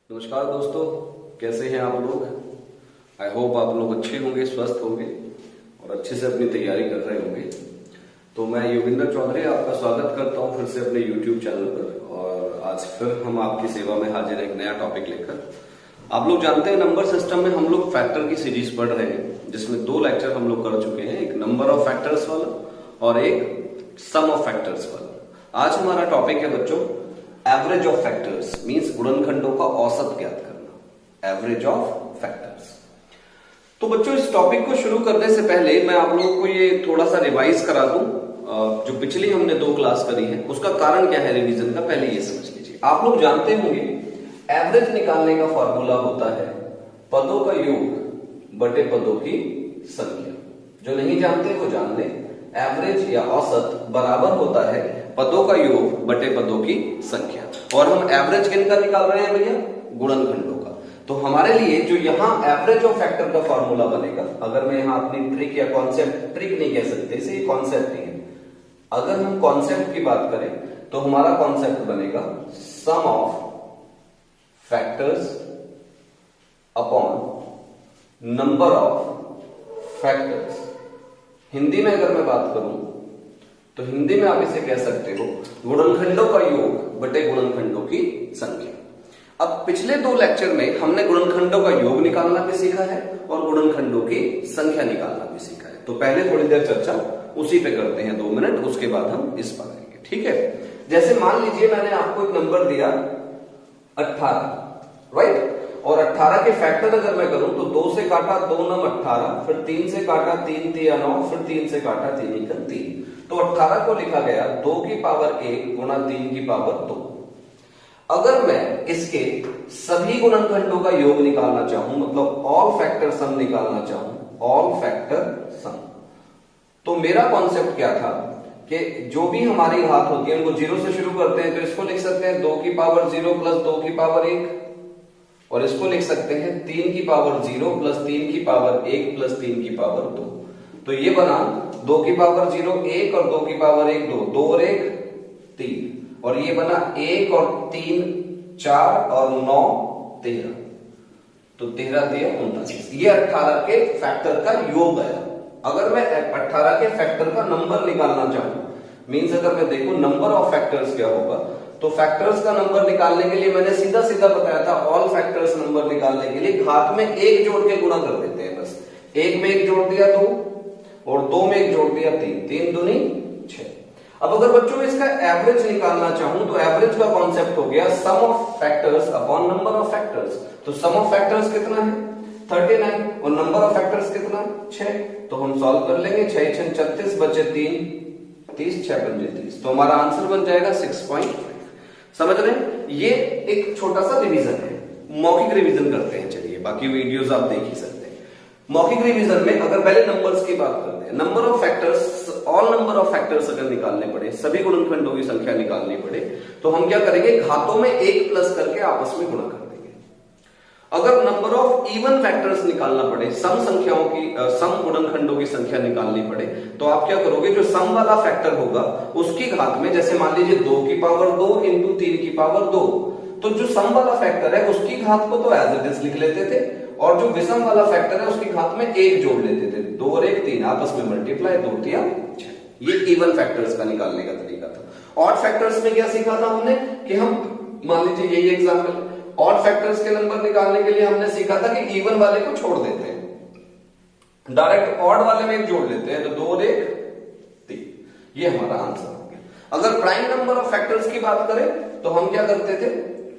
नमस्कार दोस्तों, कैसे हैं आप लोग। आई होप आप लोग अच्छे होंगे, स्वस्थ होंगे और अच्छे से अपनी तैयारी कर रहे होंगे। तो मैं योगिंदर चौधरी आपका स्वागत करता हूं फिर से अपने YouTube चैनल पर। और आज फिर हम आपकी सेवा में हाजिर हैं एक नया टॉपिक लेकर। आप लोग जानते हैं नंबर सिस्टम में हम लोग फैक्टर की सीरीज पढ़ रहे हैं, जिसमें 2 लेक्चर हम लोग कर चुके हैं, एक नंबर ऑफ फैक्टर्स वाला और एक सम ऑफ फैक्टर्स वाला। आज हमारा टॉपिक है बच्चों एवरेज ऑफ फैक्टर्स, मींस गुणनखंडों का औसत ज्ञात करना, एवरेज ऑफ फैक्टर्स। तो बच्चों इस टॉपिक को शुरू करने से पहले मैं आप लोगों को ये थोड़ा सा रिवाइज करा दूं। जो पिछली हमने 2 क्लास करी है उसका कारण क्या है रिवीजन का, पहले ये समझ लीजिए। आप लोग जानते होंगे एवरेज निकालने का फॉर्मूला होता है पदों का योग बटे पदों की संख्या। जो नहीं जानते वो जान ले, एवरेज या औसत बराबर होता है पदों का योग बटे पदों की संख्या। और हम एवरेज किन का निकाल रहे हैं भैया, गुणनखंडों का। तो हमारे लिए जो यहां एवरेज ऑफ फैक्टर का फॉर्मूला बनेगा, अगर मैं यहां अपनी ट्रिक या कॉन्सेप्ट, ट्रिक नहीं कह सकते इसे, कॉन्सेप्ट ही है। अगर हम कॉन्सेप्ट की बात करें तो हमारा कॉन्सेप्ट बनेगा sum of factors upon number of factors. Hindi में अगर मैं बात करूं तो हिंदी में आप इसे कह सकते हो गुणनखंडों का योग बटे गुणनखंडों की संख्या। अब पिछले 2 लेक्चर में हमने गुणनखंडों का योग निकालना भी सीखा है और गुणनखंडों की संख्या निकालना भी सीखा है। तो पहले थोड़ी देर चर्चा उसी पे करते हैं, 2 मिनट, उसके बाद हम इस पर आएंगे, ठीक है। जैसे मान लीजिए मैंने आपको एक नंबर दिया 18, राइट, और 18 के फैक्टर अगर मैं करूं तो 2 से काटा 2 9 18, फिर 3 से काटा 3 3 9, फिर 3 से काटा 3 1 3। तो 18 को लिखा गया 2 की पावर 1 गुणा 3 की पावर 2। अगर मैं इसके सभी गुणनखंडों का योग निकालना चाहूं, मतलब ऑल फैक्टर सम निकालना चाहूं, ऑल फैक्टर सम, तो मेरा कॉन्सेप्ट क्या था कि जो भी हमारी घात होती है उनको 0 से शुरू करते हैं। तो इसको लिख सकते हैं 2 की पावर 0 प्लस 2 की पावर 1, और इसको लिख सकते हैं 3 की पावर 0 प्लस 3 की पावर 1 प्लस 3 की पावर 2। तो ये बना 2 की पावर 0 1 और 2 की पावर 1 2, 2 और 1 3, और ये बना 1 और 3 4 और 9 13, तो 13 दिया 39। ये 18 के फैक्टर का योग आया। अगर मैं 18 के फैक्टर का नंबर निकालना चाहूं, मींस अगर मैं देखूं नंबर ऑफ फैक्टर्स क्या होगा, तो फैक्टर्स का नंबर निकालने के लिए मैंने सीधा सीधा बताया था ऑल फैक्टर्स नंबर निकालने के लिए घात में 1 जोड़ के गुणा कर देते हैं। बस 1 में 1 जोड़ दिया 2 और 2 में 1 जोड़ दिया 3, 3 दूनी 6। अब अगर बच्चों इसका एवरेज निकालना चाहूं तो एवरेज का कॉन्सेप्ट हो गया sum of factors upon number of factors. तो सम ऑफ फैक्टर्स कितना है 39 और नंबर ऑफ फैक्टर्स कितना 6। तो हम सॉल्व कर लेंगे, 6 6 36 बचे 3 30 6 पंजे 30, तो हमारा आंसर बन जाएगा 6.5। समझ रहे हैं, ये एक छोटा सा रिवीजन है, मौखिक रिवीजन करते हैं। चलिए बाकी वीडियोस आप देख ही सकते हैं। मौखिक रिवीजन में अगर पहले नंबर्स की बात करते हैं, number of factors, all number of factors अगर निकालने पड़े, सभी गुणनखंडों की संख्या निकालनी पड़े, तो हम क्या करेंगे, घातों में 1 प्लस करके आपस में गुणा कर देंगे। अगर नंबर ऑफ इवन फैक्टर्स निकालना पड़े, सम संख्याओं की, सम गुणनखंडों की संख्या निकालनी पड़े, तो आप क्या करोगे, जो सम वाला फैक्टर होगा उसकी घात में, जैसे मान लीजिए 2 की पावर 2 इंटू 3 की पावर 2, तो जो सम वाला फैक्टर है उसकी घात को तो एज इट इज लिख लेते थे, और जो विषम वाला फैक्टर है उसकी घात में 1 जोड़ लेते थे। 2 और 1 3, आपस में मल्टीप्लाई, 2 3 6। ये इवन फैक्टर्स का निकालने का तरीका था। ऑड फैक्टर्स में क्या सीखा था हमने कि हम, मान लीजिए यही एग्जांपल, ऑड फैक्टर्स के नंबर निकालने के लिए हमने सीखा था कि इवन वाले को छोड़ देते हैं, डायरेक्ट ऑड वाले में 1 जोड़ लेते हैं, तो 2 और 1 3। ये हमारा आंसर हो गया। अगर प्राइम नंबर ऑफ फैक्टर्स की बात करें तो हम क्या करते थे,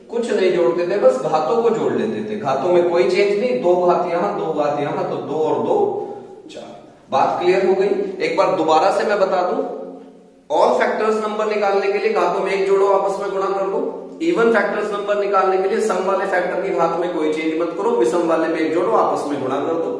कुछ नहीं जोड़ते थे, बस घातों को जोड़ लेते थे। घातों में कोई चेंज नहीं, 2 घात यहां 2 घात यहां, तो 2 और 2 4। बात क्लियर हो गई। एक बार दोबारा से मैं बता दूं, ऑल फैक्टर्स नंबर निकालने के लिए घातों में 1 जोड़ो, आपस में गुणा कर दो। इवन फैक्टर्स नंबर निकालने के लिए सम वाले फैक्टर की घात में कोई चेंज मत करो, विषम वाले में 1 जोड़ो, आपस में गुणा कर दो।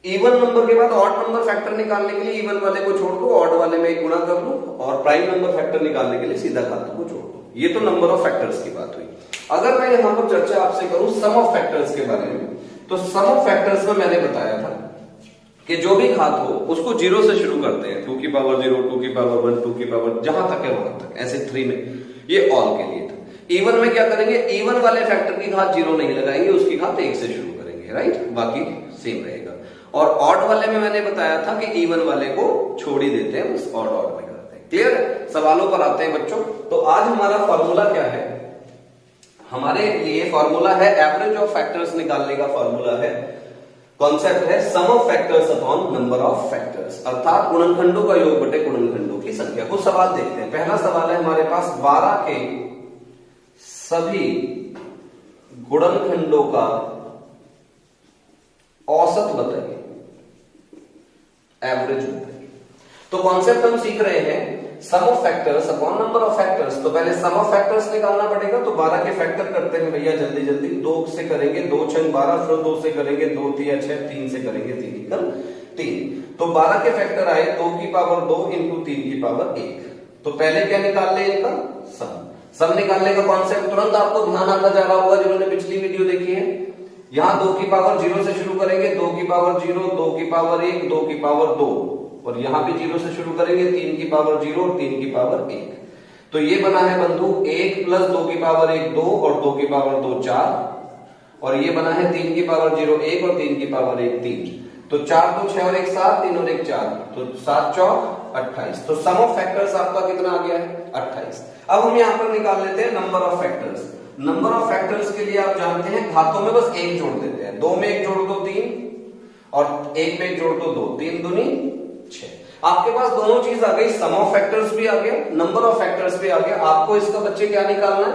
इवन नंबर के बाद ऑड नंबर फैक्टर निकालने के लिए इवन वाले को छोड़ दो, ऑड वाले में 1 गुणा कर लो, और प्राइम नंबर फैक्टर निकालने के लिए सीधा घातों को जोड़ दो। ये तो नंबर ऑफ फैक्टर्स की बात हुई। अगर मैं यहां पर चर्चा आपसे करूं सम ऑफ फैक्टर्स के बारे में, तो सम ऑफ फैक्टर्स में मैंने बताया था कि जो भी घात हो उसको 0 से शुरू करते हैं, 2 की पावर 0, 2 की पावर 1, 2 की पावर जहां तक है वहां तक, ऐसे 3 में। ये ऑल के लिए था। इवन में क्या करेंगे, इवन वाले फैक्टर की घात 0 नहीं लगाएंगे, उसकी घात 1 से शुरू करेंगे, राइट, बाकी सेम रहेगा। और ऑड वाले में मैंने बताया था कि इवन वाले को छोड़ ही देते हैं, बस ऑड ऑड में करते हैं। क्लियर है? सवालों पर आते हैं बच्चों। तो आज हमारा फॉर्मूला क्या है, हमारे लिए फॉर्मूला है एवरेज ऑफ फैक्टर्स निकालने का फॉर्मूला है, कॉन्सेप्ट है sum of factors upon number of factors, अर्थात गुणनखंडों का योग बटे गुणनखंडों की संख्या। कुछ सवाल देखते हैं। पहला सवाल है हमारे पास 12 के सभी गुणनखंडों का औसत बताइए, एवरेज बताइए। तो कॉन्सेप्ट हम सीख रहे हैं sum of factors upon number of factors. तो पहले सम ऑफ फैक्टर्स निकालना पड़ेगा। तो 12 के फैक्टर करते हैं भैया जल्दी जल्दी। 2 से करेंगे 2 छंग 12, फिर 2 से करेंगे 2 तिया 6, 3 से करेंगे 3 एकम 3। तो 12 के फैक्टर आए 2 की पावर 2 इंटू 3 की पावर 1। तो पहले क्या निकाल ले इनका सम। सम निकालने का कॉन्सेप्ट तुरंत आपको ध्यान आता जा रहा होगा जिन्होंने पिछली वीडियो देखी है। यहां 2 की पावर 0 से शुरू करेंगे, 2 की पावर 0, 2 की पावर 1, 2 की पावर 2, और यहां भी 0 से शुरू करेंगे, 3 की पावर 0 और 3 की पावर 1। तो ये बना है बंधु 1 प्लस 2 की पावर 1 2 और 2 की पावर 2 4, और ये बना है 3 की पावर 0 1 और 3 की पावर 1 3। तो 4 2 6 और 1 7, 3 और 1 4, तो 7 चौक 28। तो सम ऑफ फैक्टर्स आपका कितना आ गया है 28। अब हम यहां पर निकाल लेते हैं number of factors. Number of factors के लिए आप जानते हैं घातों में बस 1 जोड़ देते हैं। 2 में 1 जोड़ दो 3, और 1 में 1 जोड़ दो 2, 3 दूनी 6। आपके पास दोनों चीज आ गई, सम ऑफ फैक्टर्स भी आ गया, नंबर ऑफ फैक्टर्स भी आ गया। आपको इसका बच्चे क्या निकालना है,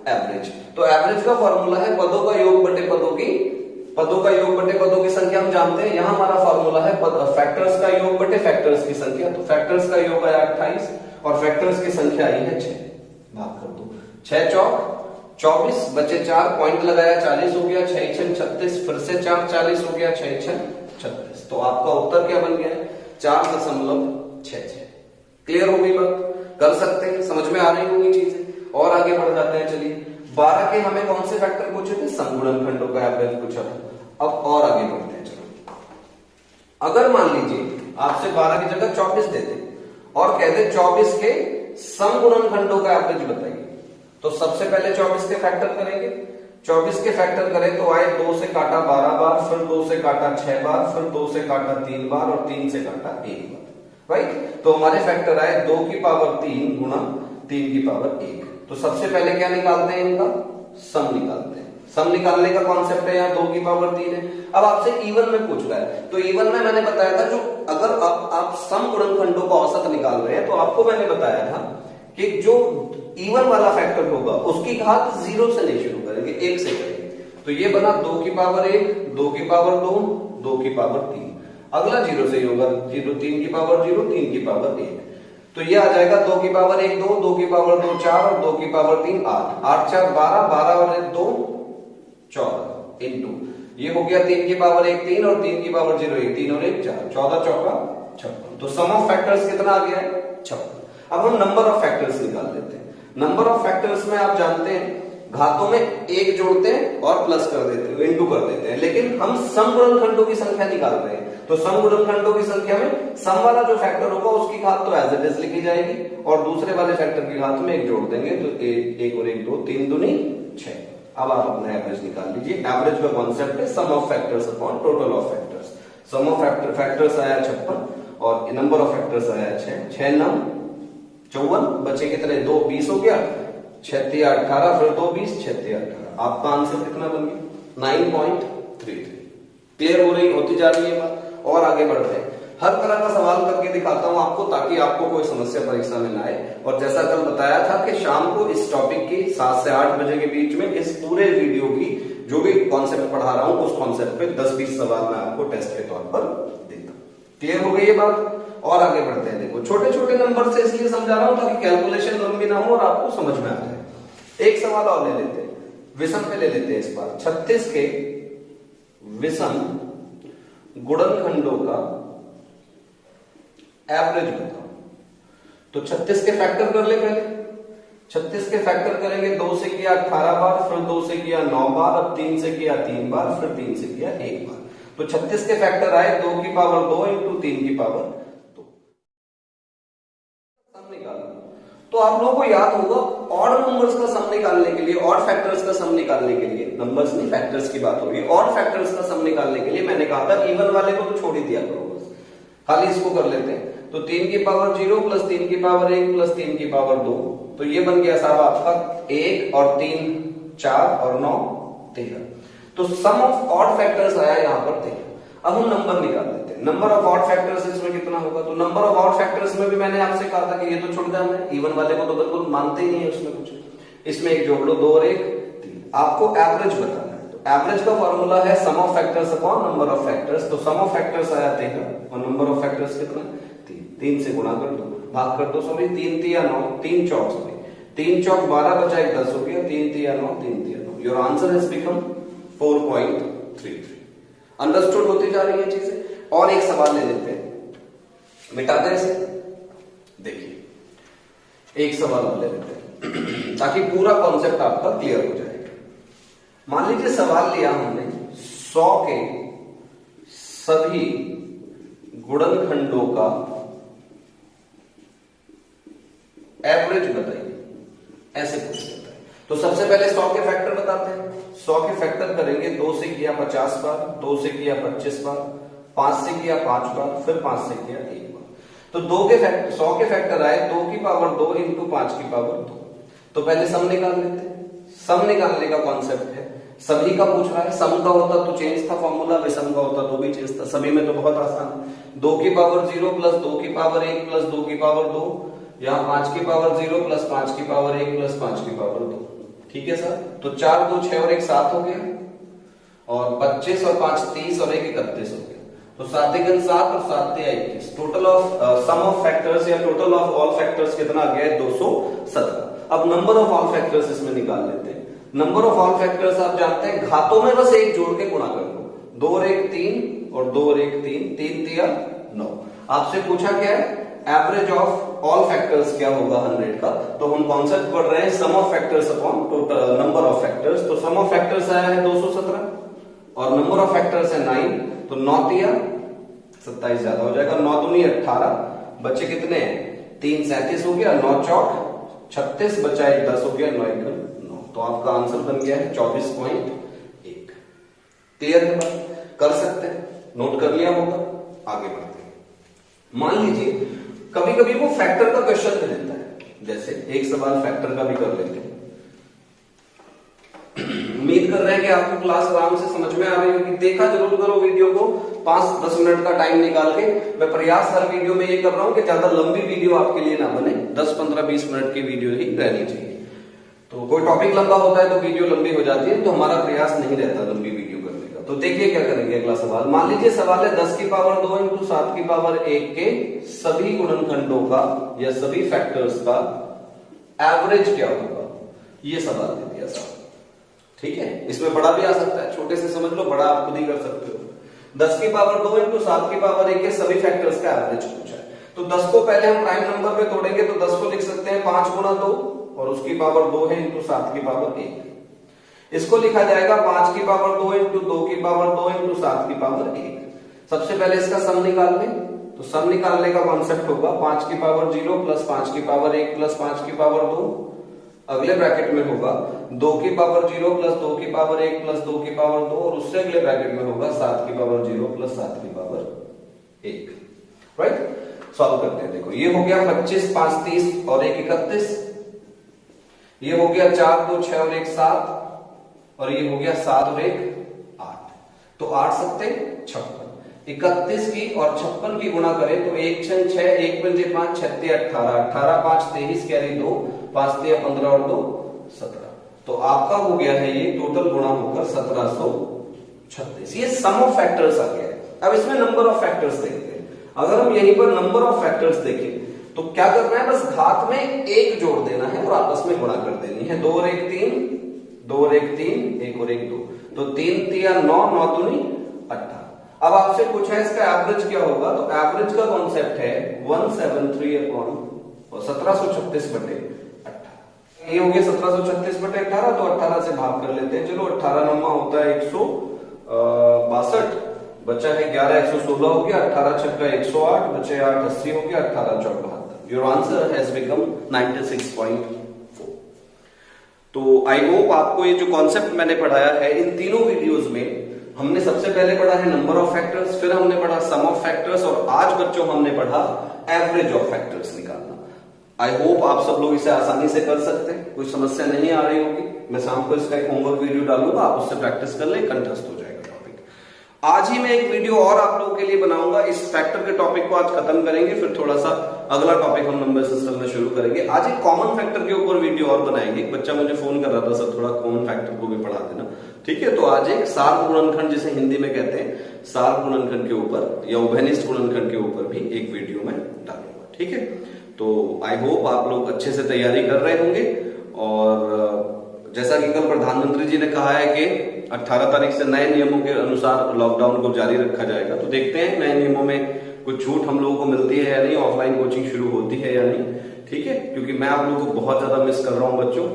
एवरेज। तो एवरेज का फॉर्मूला है पदों का योग बटे पदों की संख्या। हम जानते हैं यहां हमारा फॉर्मूला है फैक्टर्स का योग बटे फैक्टर्स की संख्या। तो फैक्टर्स का योग है 28 और फैक्टर्स की संख्या आई है 6। भाग कर दो, 6 चौक 24, बचे 4, पॉइंट लगाया 40 हो गया, 6 6 36, फिर से 4 40 हो गया, 6 6 36। तो आपका उत्तर क्या बन गया, 4.66। क्लियर हो गई बात, कर सकते हैं, समझ में आ रही होंगी चीजें। और आगे बढ़ जाते हैं। चलिए 12 के हमें कौन से फैक्टर पूछे थे, समगुणनखंडों का एवरेज पूछा था। अब और आगे बढ़ते हैं। चलो अगर मान लीजिए आपसे 12 की जगह 24 देते और कहते 24 के समगुणनखंडों का एवरेज बताइए, तो सबसे पहले 24 के फैक्टर करेंगे। 24 के फैक्टर करें तो आए 2 से काटा 12 बार, फिर 2 से काटा 6 बार, फिर 2 से काटा 3 बार और 3 से काटा 1 बार, राइट। तो हमारे फैक्टर आए 2 की पावर 3 गुणा 3 की पावर 1। तो सबसे पहले क्या निकालते हैं, इनका सम निकालते हैं। सम निकालने का कॉन्सेप्ट है, यहाँ 2 की पावर 3 है। अब आपसे इवन में पूछ रहा है, तो इवन में मैंने बताया था जो अगर आप सम गुणनखंडों का औसत निकाल रहे हैं तो आपको मैंने बताया था कि जो इवन वाला फैक्टर होगा उसकी घात 0 से नहीं शुरू करेंगे, 1 से करेंगे। तो ये बना 2 की पावर 1, 2 की पावर 2, 2 की पावर 3। अगला 0 से ही होगा, 0 3 की पावर 0, 3 की पावर 1। तो ये आ जाएगा 2 की पावर 1 2, 2 की पावर 2 4 और 2 की पावर 3 8, 8 4 12, 12 और 1 2 14 इंटू ये हो गया 3 की पावर 1 3 और 3 की पावर 0 1, 3 और 1 4, 14 चौका 56। तो सम ऑफ फैक्टर्स कितना आ गया है 56। अब हम नंबर ऑफ फैक्टर्स निकाल लेते हैं। नंबर ऑफ फैक्टर्स में आप जानते हैं घातों में 1 जोड़ते हैं और प्लस कर देते हैं, इंटू कर देते हैं, लेकिन हम सम गुणनखंडों की संख्या निकाल रहे हैं। तो सम गुणनखंडों की संख्या में सम वाला जो फैक्टर होगा उसकी घात तो एज इट इज लिखी जाएगी और दूसरे वाले फैक्टर की घात में 1 जोड़ देंगे। तो 1 और 1 2, 3 दूनी 6। अब आप अपना एवरेज निकाल लीजिए। एवरेज का कॉन्सेप्ट है sum of factors upon total of factors. Sum of factors आया 56 और नंबर ऑफ फैक्टर्स आया 6। 6 9 54, बचे कितने 2 20 हो गया, 6 3 18, फिर 2 20, 6 3 18। आपका आंसर कितना बन गया 9.33। क्लियर हो रही होती जा रही है बात। और आगे बढ़ते हैं, हर तरह का सवाल करके दिखाता हूं आपको ताकि आपको कोई समस्या परीक्षा में ना आए। और जैसा कल बताया था कि शाम को इस टॉपिक की 7 से 8 बजे के बीच में इस पूरे वीडियो की जो भी कॉन्सेप्ट पढ़ा रहा हूं उस कॉन्सेप्ट पे 10-20 सवाल मैं आपको टेस्ट के तौर पर देता हूं। क्लियर हो गई ये बात। और आगे बढ़ते हैं। देखो छोटे छोटे नंबर से इसलिए समझा रहा हूं ताकि कैलकुलेशन लंबी ना हो और आपको समझ में आ जाए। एक सवाल और ले लेते हैं, विषम पे ले लेते हैं इस बार। 36 के विषम गुणनखंडों का एवरेज बताओ। तो 36 के फैक्टर कर ले पहले। 36 के फैक्टर करेंगे, 2 से किया 18 बार, फिर 2 से किया 9 बार, अब 3 से किया 3 बार, फिर 3 से किया 1 बार। तो 36 के फैक्टर आए 2 की पावर 2 इंटू 3 की पावर 2। तो आप लोगों को याद होगा ऑड नंबर्स का सम निकालने के लिए, ऑड फैक्टर्स का सम निकालने के लिए, नंबर्स नहीं फैक्टर्स की बात हो रही है, ऑड फैक्टर्स का सम निकालने के लिए मैंने कहा था इवन वाले को तो छोड़ ही दिया करो, बस खाली इसको कर लेते हैं। तो 3 की पावर 0 प्लस 3 की पावर 1 प्लस 3 की पावर 2, तो ये बन गया साहब आपका 1 और 3 4 और 9 13। तो सम ऑफ ऑड फैक्टर्स आया यहां पर 13। अब हम नंबर निकाल लेते हैं, नंबर ऑफ ऑड फैक्टर्स इसमें कितना होगा। तो नंबर ऑफ ऑड फैक्टर्स में भी मैंने आपसे कहा था कि ये तो छुट जाना है, इवन वाले को तो बिल्कुल मानते ही नहीं है उसमें कुछ, इसमें एक जोड़ लो, 2 और 1 3। आपको एवरेज बताना है, तो एवरेज का फॉर्मूला है sum of factors upon number of factors. तो सम ऑफ फैक्टर्स आया 13 और नंबर ऑफ फैक्टर्स कितना 3, 3 से गुणा कर दो, भाग कर दो, सॉरी 3 3 9, 3 चौक, सॉरी 3 चौक 12 बचा 1 10 हो गया, 3 3 9, 3 3 9। Your answer has become 4.33। Understood होती जा रही है चीजें। और एक सवाल ले लेते हैं, मिटाते हैं इसे, देखिए एक सवाल और ले लेते हैं ताकि पूरा कॉन्सेप्ट आपका क्लियर हो जाएगा। मान लीजिए सवाल लिया हमने 100 के सभी गुणनखंडों का एवरेज बताइए, ऐसे पूछ लेता है। तो सबसे पहले 100 के फैक्टर बताते हैं। 100 के फैक्टर करेंगे, 2 से किया 50 बार, 2 से किया 25 बार, 5 से किया 5 बार, फिर 5 से किया 1 बार। तो 100 के फैक्टर आए 2 की पावर 2 इंटू 5 की पावर 2। तो पहले सम निकाल लेते हैं। सम निकालने का कॉन्सेप्ट है, सभी का पूछ रहा है, सम का होता तो चेंज था फॉर्मूला, विषम का होता तो भी चेंज था, सभी में तो बहुत आसान है। 2 की पावर 0 प्लस 2 की पावर 1 प्लस 2 की पावर 2, यहां 5 की पावर 0 प्लस 5 की पावर 1 प्लस 5 की पावर 2। ठीक है सर। तो 4 2 6 और 1 7 हो गया, और 25 और 5 30 और 1 31 हो गया। तो 7 1 7 और 7 3 21। Total of sum of factors या टोटल ऑफ ऑल फैक्टर्स कितना आ गया है 217। अब नंबर ऑफ ऑल फैक्टर्स इसमें निकाल लेते हैं। नंबर ऑफ ऑल फैक्टर्स आप जानते हैं घातों में बस एक जोड़ के गुणा कर लो, 2 और 1 3 और 2 और 1 3, 3 3 9। आपसे पूछा क्या है एवरेज ऑफ ऑल फैक्टर्स क्या होगा 100 का। तो हम कॉन्सेप्ट पढ़ रहे हैं sum of factors upon total number of factors. तो सम ऑफ फैक्टर्स आया है 217 और नंबर ऑफ फैक्टर्स है 9। तो 9 3 27 ज्यादा हो जाएगा, 9 दूनी 18, बच्चे कितने हैं 3 37 हो गया, 9 चौक 36 बचा 1 10 हो गया, 9 1 9। तो आपका आंसर बन गया है 24.1। क्लियर है बात, कर सकते हैं, नोट कर लिया होगा। आगे बढ़ते हैं। मान लीजिए कभी कभी वो फैक्टर का क्वेश्चन दे देता है, जैसे एक सवाल फैक्टर का भी कर लेते हैं। उम्मीद कर रहे हैं कि आपको क्लास आराम से समझ में आ रही होगी। देखा जरूर करो वीडियो को 5-10 मिनट का टाइम निकाल के। मैं प्रयास हर वीडियो में ये कर रहा हूं कि ज्यादा लंबी वीडियो आपके लिए ना बने, 10-15-20 मिनट की वीडियो ही रहनी चाहिए। तो कोई टॉपिक लंबा होता है तो वीडियो लंबी हो जाती है, तो हमारा प्रयास नहीं रहता लंबी वीडियो करने का। तो देखिए क्या करेंगे अगला सवाल। मान लीजिए सवाल है 10 की पावर 2 इंटू 7 की पावर 1 के सभी गुणनखंडों का या सभी फैक्टर्स का एवरेज क्या होगा, ये सवाल दे दिया साहब। ठीक है, इसमें बड़ा भी आ सकता है, छोटे से समझ लो, बड़ा आप खुद ही कर सकते हो। 10 की पावर 2 इंटू 7 की पावर 1 के सभी फैक्टर्स का एवरेज पूछा है। तो 10 को पहले हम प्राइम नंबर पे तोड़ेंगे, तो 10 को लिख सकते हैं 5 गुना 2 और उसकी पावर 2 है इंटू 7 की पावर 1। इसको लिखा जाएगा 5 की पावर 2 इंटू 2 की पावर 2 इंटू 7 की पावर 1। सबसे पहले इसका सम निकाल लें। तो सम निकालने का कॉन्सेप्ट होगा 5 की पावर 0 प्लस 5 की पावर 1 प्लस 5 की पावर 2। अगले ब्रैकेट में होगा 2 की पावर 0 प्लस 2 की पावर 1 प्लस 2 की पावर 2 और उससे अगले ब्रैकेट में होगा 7 की पावर 0 प्लस 7 की पावर 1। राइट, सॉल्व करते हैं। देखो ये हो गया 25 5 30 और 1 31। ये हो गया 4 2 6 और 1 7 और ये हो गया 7 और 1 8। तो 8 7 56। 31 की और 56 की गुणा करें तो 1 6 6 1 5 5 6 18 18 5 23 कैरी 2 5 3 15 और 2 17। तो आपका हो गया है ये टोटल गुणा होकर 1736। ये सम ऑफ फैक्टर्स आ गया है। अब इसमें नंबर ऑफ फैक्टर्स देखते हैं। अगर हम यहीं पर नंबर ऑफ फैक्टर्स देखें तो क्या करना है, बस घात में 1 जोड़ देना है और आपस में गुणा कर देनी है। 2 और 1 3, 2 और 1 3, 1 और 1 2। तो 3 3 9 9 दूनी 18। अब आपसे पूछा है इसका एवरेज क्या होगा। तो एवरेज का कॉन्सेप्ट है 173 अपॉन 1736 बटे 18। ये हो गया 1736 बटे 18। तो 18 से भाग कर लेते हैं। चलो 18 नमा होता है 162, बचा है 11 116 हो गया, 18 छक्का 108, बचे 8 80 हो गया, 18 चौक 72। Your answer has become 96.4। तो आई होप आपको ये जो कॉन्सेप्ट मैंने पढ़ाया है इन तीनों वीडियोस में, हमने सबसे पहले पढ़ा है नंबर ऑफ फैक्टर्स, फिर हमने पढ़ा सम ऑफ फैक्टर्स, और आज बच्चों हमने पढ़ा एवरेज ऑफ फैक्टर्स निकालना। आई होप आप सब लोग इसे आसानी से कर सकते हैं, कोई समस्या नहीं आ रही होगी। मैं शाम को इसका एक होमवर्क वीडियो डालूंगा, आप उससे प्रैक्टिस कर ले, कंठस्थ हो जाएगा टॉपिक। आज ही मैं एक वीडियो और आप लोगों के लिए बनाऊंगा, इस फैक्टर के टॉपिक को आज खत्म करेंगे, फिर थोड़ा सा अगला टॉपिक हम नंबर सिस्टम में शुरू करेंगे। आज एक कॉमन फैक्टर के ऊपर वीडियो और बनाएंगे। एक बच्चा मुझे फोन कर रहा था, सर थोड़ा कॉमन फैक्टर को भी पढ़ा देना, ठीक है। तो आज एक सार्क गुणनखंड, जिसे हिंदी में कहते हैं सार्क गुणनखंड के ऊपर या उभयनिष्ठ गुणनखंड के ऊपर भी एक वीडियो में डालूंगा, ठीक है। तो आई होप आप लोग अच्छे से तैयारी कर रहे होंगे। और जैसा कि कल प्रधानमंत्री जी ने कहा है कि 18 तारीख से नए नियमों के अनुसार लॉकडाउन को जारी रखा जाएगा, तो देखते हैं नए नियमों में कुछ छूट हम लोगों को मिलती है या नहीं, ऑफलाइन कोचिंग शुरू होती है या नहीं, ठीक है। क्योंकि मैं आप लोगों को बहुत ज्यादा मिस कर रहा हूं बच्चों।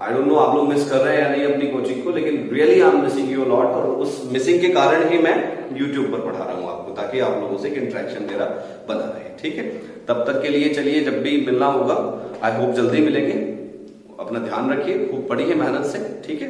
आई डोंट नो आप लोग मिस कर रहे हैं या नहीं अपनी कोचिंग को, लेकिन really I am missing you lot, और उस मिसिंग के कारण ही मैं यूट्यूब पर पढ़ा रहा हूं आपको, ताकि आप लोगों से एक इंटरेक्शन मेरा बना रहे, ठीक है। तब तक के लिए चलिए, जब भी मिलना होगा आई होप जल्दी मिलेंगे। अपना ध्यान रखिए, खूब पढ़िए मेहनत से, ठीक है।